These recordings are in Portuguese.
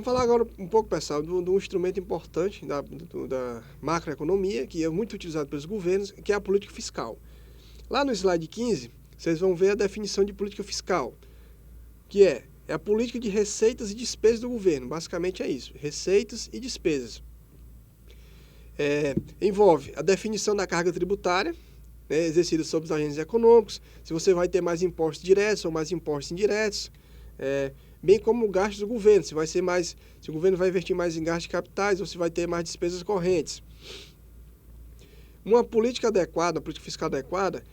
Vamos falar agora um pouco, pessoal, de um instrumento importante da macroeconomia, que é muito utilizado pelos governos, que é a política fiscal. Lá no slide 15, vocês vão ver a definição de política fiscal, que é a política de receitas e despesas do governo. Basicamente é isso, receitas e despesas. Envolve a definição da carga tributária, né, exercida sobre os agentes econômicos, se você vai ter mais impostos diretos ou mais impostos indiretos, bem como o gasto do governo, se o governo vai investir mais em gastos de capitais ou se vai ter mais despesas correntes. Uma política adequada, uma política fiscal adequada,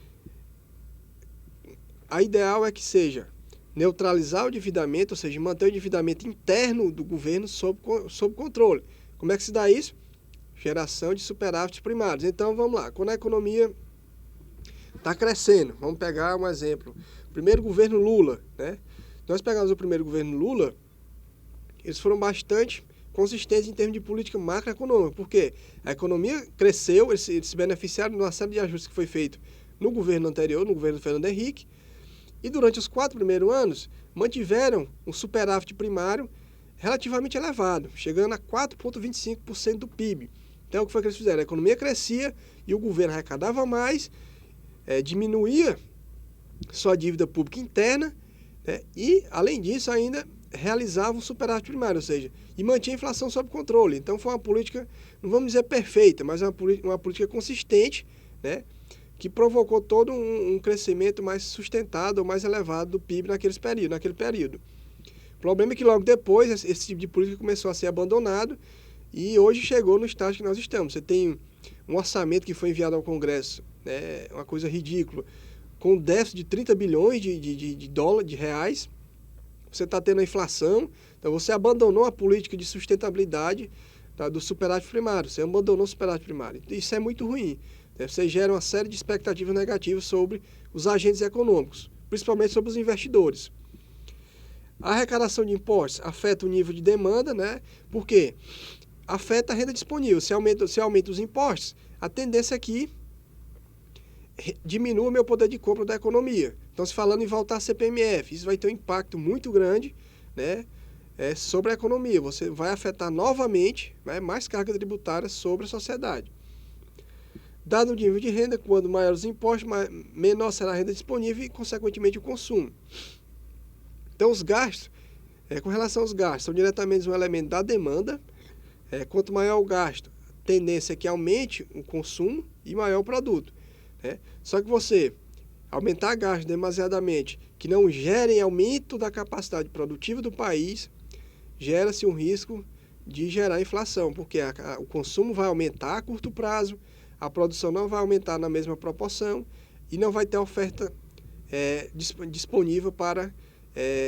a ideal é que seja neutralizar o endividamento, ou seja, manter o endividamento interno do governo sob controle. Como é que se dá isso? Geração de superávites primários. Então, vamos lá. Quando a economia está crescendo, vamos pegar um exemplo. Primeiro governo Lula, né? Nós pegamos o primeiro governo Lula, eles foram bastante consistentes em termos de política macroeconômica, porque a economia cresceu, eles se beneficiaram de uma série de ajustes que foi feito no governo anterior, no governo Fernando Henrique, e durante os 4 primeiros anos mantiveram um superávit primário relativamente elevado, chegando a 4,25% do PIB. Então, o que foi que eles fizeram? A economia crescia e o governo arrecadava mais, diminuía sua dívida pública interna, né, e, além disso, ainda realizava um superávit primário, ou seja, e mantinha a inflação sob controle. Então, foi uma política, não vamos dizer perfeita, mas uma política consistente, né, que provocou todo um crescimento mais sustentado ou mais elevado do PIB naquele período. O problema é que logo depois esse tipo de política começou a ser abandonado e hoje chegou no estágio que nós estamos. Você tem um orçamento que foi enviado ao Congresso, né, uma coisa ridícula, com um déficit de 30 bilhões de reais, você está tendo a inflação, então você abandonou a política de sustentabilidade, tá, do superávit primário, você abandonou o superávit primário. Isso é muito ruim, né? Você gera uma série de expectativas negativas sobre os agentes econômicos, principalmente sobre os investidores. A arrecadação de impostos afeta o nível de demanda, né? Por quê? Afeta a renda disponível. Se aumenta os impostos, a tendência é que diminua o meu poder de compra da economia. Então, se falando em voltar a CPMF, isso vai ter um impacto muito grande, né, sobre a economia. Você vai afetar novamente, né, mais carga tributária sobre a sociedade. Dado o nível de renda, quando maiores os impostos, menor será a renda disponível e, consequentemente, o consumo. Então, os gastos, com relação aos gastos, são diretamente um elemento da demanda. Quanto maior o gasto, a tendência é que aumente o consumo e maior o produto. Só que você aumentar gastos demasiadamente, que não gerem aumento da capacidade produtiva do país, gera-se um risco de gerar inflação, porque o consumo vai aumentar a curto prazo, a produção não vai aumentar na mesma proporção e não vai ter oferta disponível para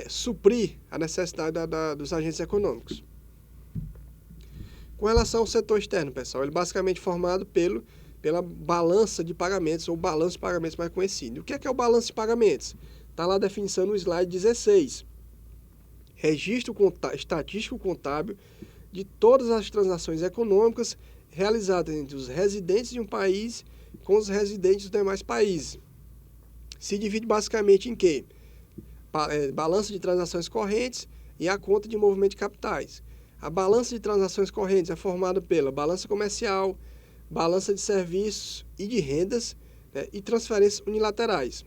suprir a necessidade dos agentes econômicos. Com relação ao setor externo, pessoal, ele é basicamente formado pela balança de pagamentos, ou balanço de pagamentos mais conhecido. O que é o balanço de pagamentos? Está lá a definição no slide 16. Registro estatístico contábil de todas as transações econômicas realizadas entre os residentes de um país com os residentes dos demais países. Se divide basicamente em quê? Balança de transações correntes e a conta de movimento de capitais. A balança de transações correntes é formada pela balança comercial, balança de serviços e de rendas, né, e transferências unilaterais.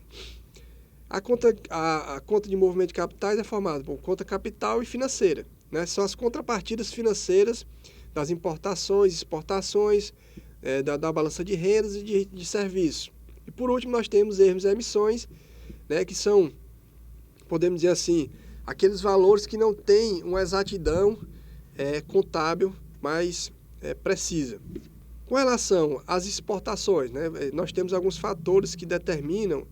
A conta de movimento de capitais é formada por conta capital e financeira, né, são as contrapartidas financeiras das importações, exportações, da balança de rendas e de serviços. E por último nós temos erros e emissões, né, que são, podemos dizer assim, aqueles valores que não têm uma exatidão contábil mais precisa. Com relação às exportações, né, nós temos alguns fatores que determinam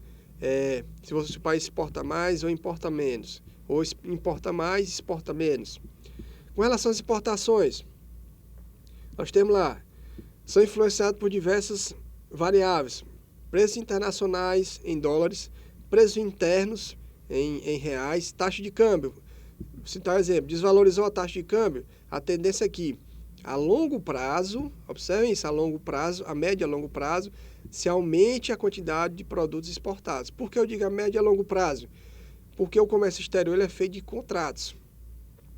se o país exporta mais ou importa menos, ou importa mais e exporta menos. Com relação às exportações, nós temos lá, são influenciados por diversas variáveis, preços internacionais em dólares, preços internos em reais, taxa de câmbio. Vou citar um exemplo, desvalorizou a taxa de câmbio, a tendência é que a longo prazo, observem isso, a média a longo prazo, se aumente a quantidade de produtos exportados. Por que eu digo a média a longo prazo? Porque o comércio exterior ele é feito de contratos.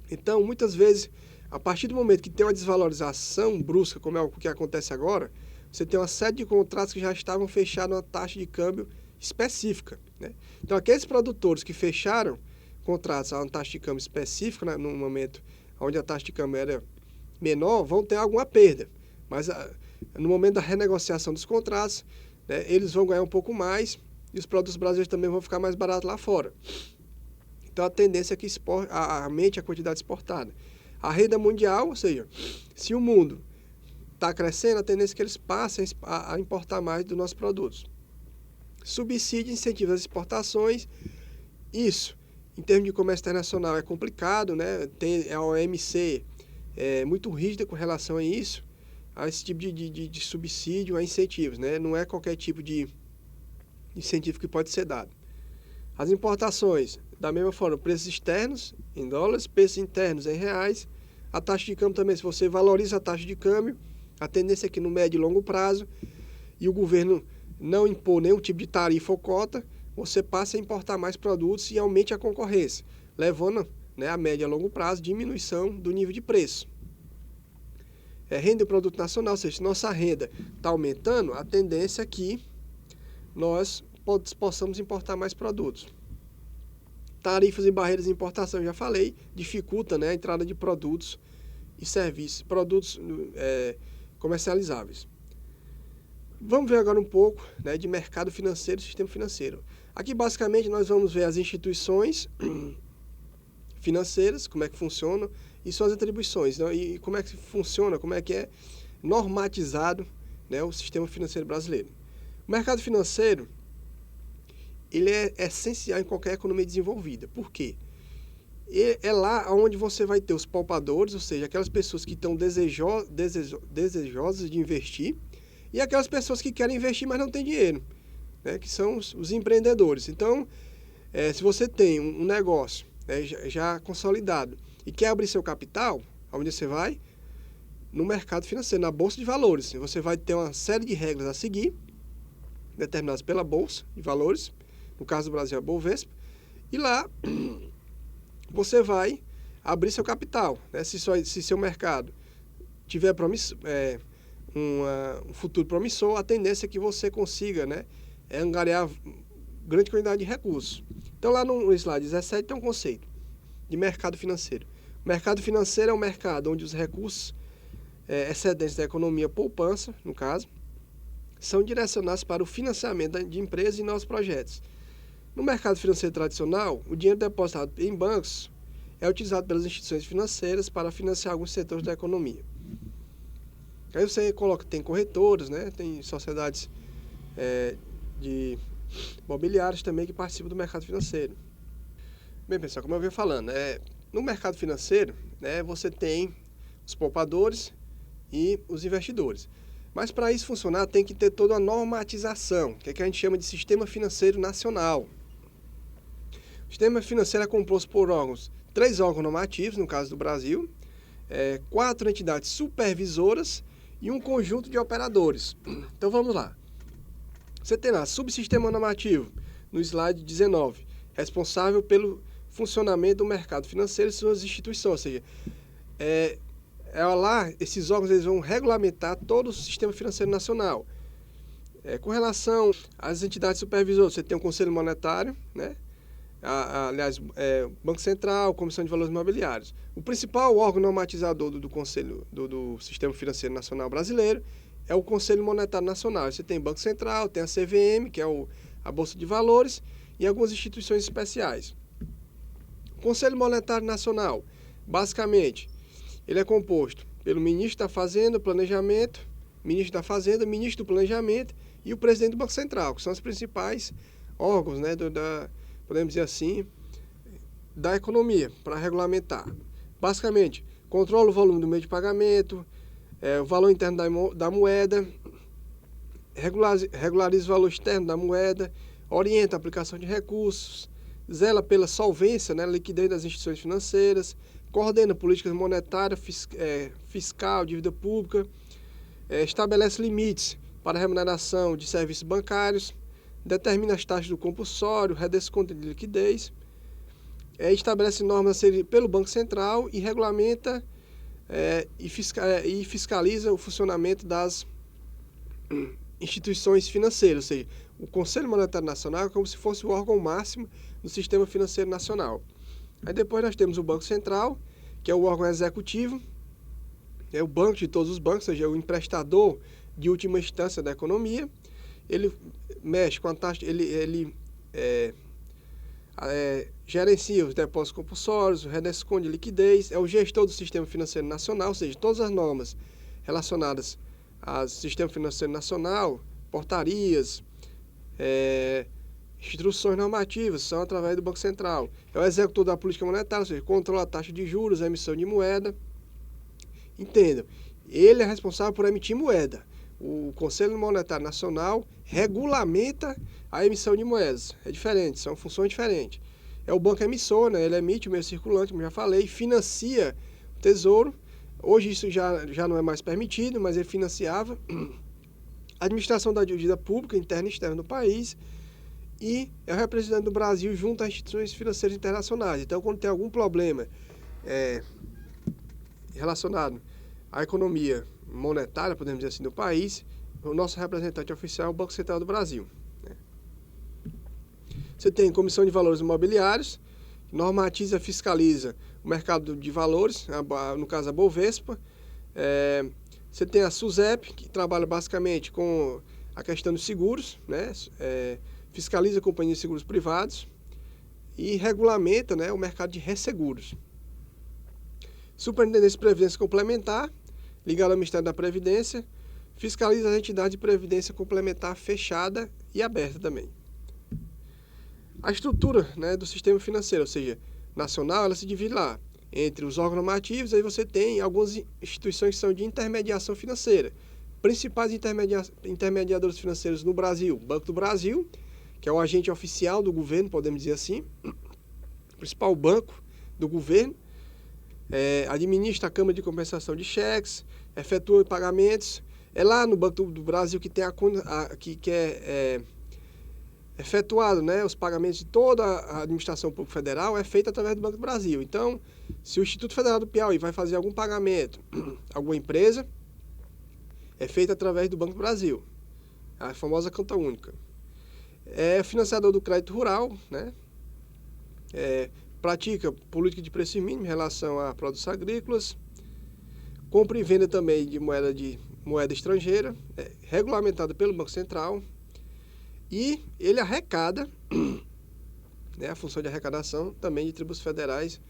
Então, muitas vezes, a partir do momento que tem uma desvalorização brusca, como é o que acontece agora, você tem uma série de contratos que já estavam fechados a uma taxa de câmbio específica, né? Então, aqueles produtores que fecharam contratos a uma taxa de câmbio específica, né, no momento onde a taxa de câmbio era menor, vão ter alguma perda. Mas no momento da renegociação dos contratos, né, eles vão ganhar um pouco mais e os produtos brasileiros também vão ficar mais baratos lá fora. Então, a tendência é que aumente a quantidade exportada. A renda mundial, ou seja, se o mundo está crescendo, a tendência é que eles passem a importar mais dos nossos produtos. Subsídio, incentivo às exportações, isso, em termos de comércio internacional, é complicado, né? Tem a OMC muito rígida com relação a isso, a esse tipo de subsídio, a incentivos, né? Não é qualquer tipo de incentivo que pode ser dado. As importações, da mesma forma, preços externos em dólares, preços internos em reais. A taxa de câmbio também, se você valoriza a taxa de câmbio, a tendência é que no médio e longo prazo, e o governo não impor nenhum tipo de tarifa ou cota, você passe a importar mais produtos e aumente a concorrência, levando, né, a médio e longo prazo, diminuição do nível de preço. Renda do produto nacional, ou seja, se nossa renda está aumentando, a tendência é que nós possamos importar mais produtos. Tarifas e barreiras de importação, já falei, dificulta, né, a entrada de produtos e serviços, produtos comercializáveis. Vamos ver agora um pouco, né, de mercado financeiro e sistema financeiro. Aqui, basicamente, nós vamos ver as instituições financeiras, como é que funcionam, e suas atribuições, né, e como é que funciona, como é que é normatizado, né, o sistema financeiro brasileiro. O mercado financeiro, ele é essencial em qualquer economia desenvolvida. Por quê? É lá onde você vai ter os poupadores, ou seja, aquelas pessoas que estão desejosas de investir, e aquelas pessoas que querem investir, mas não têm dinheiro, né, que são os empreendedores. Então, se você tem um negócio, né, já consolidado e quer abrir seu capital, aonde você vai? No mercado financeiro, na Bolsa de Valores. Você vai ter uma série de regras a seguir, determinadas pela Bolsa de Valores, no caso do Brasil, a Bovespa, e lá você vai abrir seu capital, né? Se seu mercado tiver um futuro promissor, a tendência é que você consiga, né, angariar grande quantidade de recursos. Então, lá no slide 17 tem um conceito de mercado financeiro. O mercado financeiro é um mercado onde os recursos excedentes da economia, poupança, no caso, são direcionados para o financiamento de empresas e novos projetos. No mercado financeiro tradicional, o dinheiro depositado em bancos é utilizado pelas instituições financeiras para financiar alguns setores da economia. Aí você coloca, tem corretoras, né? Tem sociedades de imobiliárias também que participam do mercado financeiro. Bem, pessoal, como eu venho falando, no mercado financeiro, né, você tem os poupadores e os investidores. Mas para isso funcionar, tem que ter toda uma normatização, que é que a gente chama de sistema financeiro nacional. O sistema financeiro é composto por 3 órgãos normativos, no caso do Brasil, 4 entidades supervisoras e um conjunto de operadores. Então vamos lá. Você tem lá subsistema normativo, no slide 19, responsável pelo funcionamento do mercado financeiro e suas instituições, ou seja, lá esses órgãos eles vão regulamentar todo o sistema financeiro nacional. Com relação às entidades supervisoras, você tem o Conselho Monetário, né? Aliás, Banco Central, Comissão de Valores Imobiliários. O principal órgão normatizador do Conselho do Sistema Financeiro Nacional Brasileiro é o Conselho Monetário Nacional. Você tem Banco Central, tem a CVM, que é a Bolsa de Valores, e algumas instituições especiais. O Conselho Monetário Nacional, basicamente, ele é composto pelo Ministro da Fazenda, Planejamento, Ministro da Fazenda, Ministro do Planejamento e o Presidente do Banco Central, que são os principais órgãos, né, podemos dizer assim, da economia, para regulamentar. Basicamente, controla o volume do meio de pagamento, o valor interno da moeda, regulariza o valor externo da moeda, orienta a aplicação de recursos, zela pela solvência, né, liquidez das instituições financeiras, coordena políticas monetárias, fiscal, dívida pública, estabelece limites para a remuneração de serviços bancários, determina as taxas do compulsório, redesconto de liquidez, estabelece normas pelo Banco Central e regulamenta e fiscaliza o funcionamento das instituições financeiras, ou seja, o Conselho Monetário Nacional é como se fosse o órgão máximo do sistema financeiro nacional. Aí depois nós temos o Banco Central, que é o órgão executivo, é o banco de todos os bancos, ou seja, é o emprestador de última instância da economia. Ele mexe com a taxa, gerencia os depósitos compulsórios, redesconde liquidez, é o gestor do sistema financeiro nacional, ou seja, todas as normas relacionadas ao sistema financeiro nacional, portarias, instruções normativas, são através do Banco Central. É o executor da política monetária, ou seja, controla a taxa de juros, a emissão de moeda. Entendam, ele é responsável por emitir moeda. O Conselho Monetário Nacional regulamenta a emissão de moedas. É diferente, são funções diferentes. É o banco emissor, né? Ele emite o meio circulante, como já falei, financia o Tesouro. Hoje isso já não é mais permitido, mas ele financiava a administração da dívida pública interna e externa do país e é o representante do Brasil junto às instituições financeiras internacionais. Então, quando tem algum problema relacionado à economia monetária, podemos dizer assim, do país, o nosso representante oficial é o Banco Central do Brasil. Você tem a Comissão de Valores Imobiliários, que normatiza, fiscaliza o mercado de valores, no caso a Bovespa. Você tem a SUSEP, que trabalha basicamente com a questão dos seguros, né? Fiscaliza companhias de seguros privados e regulamenta, né, o mercado de resseguros. Superintendência de Previdência Complementar, ligada ao Ministério da Previdência, fiscaliza as entidades de previdência complementar fechada e aberta também. A estrutura, né, do sistema financeiro, ou seja, nacional, ela se divide lá entre os órgãos normativos, aí você tem algumas instituições que são de intermediação financeira. Principais intermediadores financeiros no Brasil, Banco do Brasil, que é o agente oficial do governo, podemos dizer assim, principal banco do governo, administra a Câmara de Compensação de Cheques, efetua pagamentos. É lá no Banco do Brasil que tem efetuado, né, os pagamentos de toda a administração pública federal é feito através do Banco do Brasil. Então, se o Instituto Federal do Piauí vai fazer algum pagamento a alguma empresa, é feito através do Banco do Brasil, a famosa conta única. É financiador do crédito rural, né? Pratica política de preço mínimo em relação a produtos agrícolas, compra e venda também de moeda estrangeira, regulamentada pelo Banco Central, e ele arrecada, né, a função de arrecadação também de tributos federais.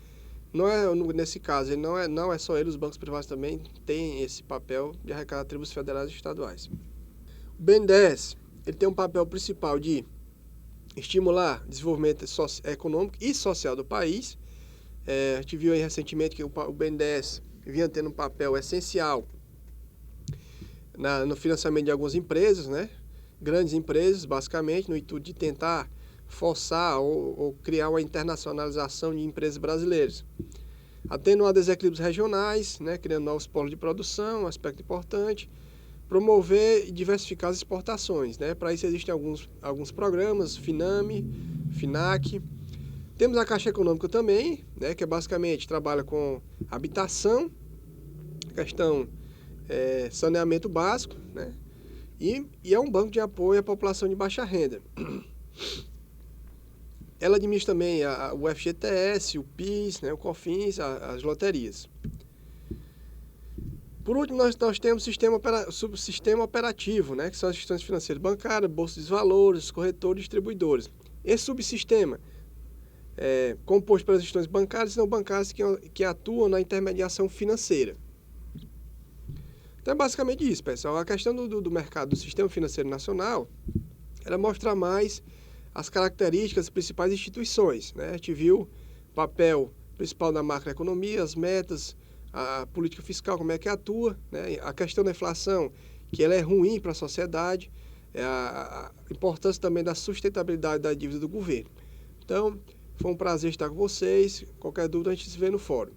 Nesse caso, ele não é só ele, os bancos privados também têm esse papel de arrecadar tributos federais e estaduais. O BNDES, ele tem um papel principal de estimular o desenvolvimento econômico e social do país. A gente viu aí recentemente que o BNDES vinha tendo um papel essencial no financiamento de algumas empresas, né? Grandes empresas, basicamente, no intuito de tentar forçar ou criar uma internacionalização de empresas brasileiras. Atenuar desequilíbrios regionais, né? Criando novos polos de produção, um aspecto importante. Promover e diversificar as exportações, né? Para isso existem alguns programas, FINAME, FINAC. Temos a Caixa Econômica também, né? Que basicamente trabalha com habitação, questão saneamento básico, né? E é um banco de apoio à população de baixa renda. Ela administra também o FGTS, o PIS, né? O COFINS, as loterias. Por último, nós temos o subsistema operativo, né, que são as instituições financeiras bancárias, bolsas de valores, corretores e distribuidores. Esse subsistema é composto pelas instituições bancárias e não bancárias que atuam na intermediação financeira. Então é basicamente isso, pessoal. A questão do mercado do sistema financeiro nacional era mostrar mais as características das principais instituições, né? A gente viu o papel principal da macroeconomia, as metas, a política fiscal, como é que atua, né? A questão da inflação, que ela é ruim para a sociedade, a importância também da sustentabilidade da dívida do governo. Então, foi um prazer estar com vocês. Qualquer dúvida, a gente se vê no fórum.